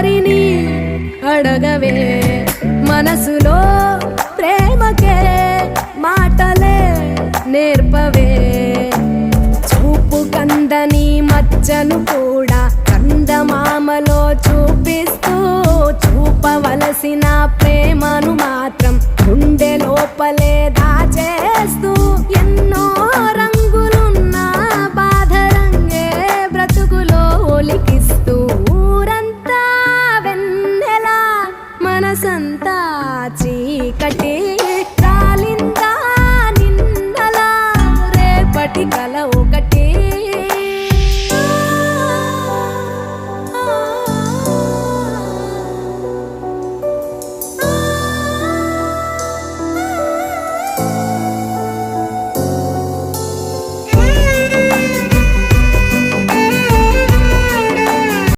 ఎవరిని అడగవే మనసులో ప్రేమకే మాటలే నేర్పవే చూపు కందని మచ్చను కూడా కందమామలో చూపిస్తూ చూపవలసిన ప్రేమను మాత్రం గుండె లోపలే దాచేస్తూ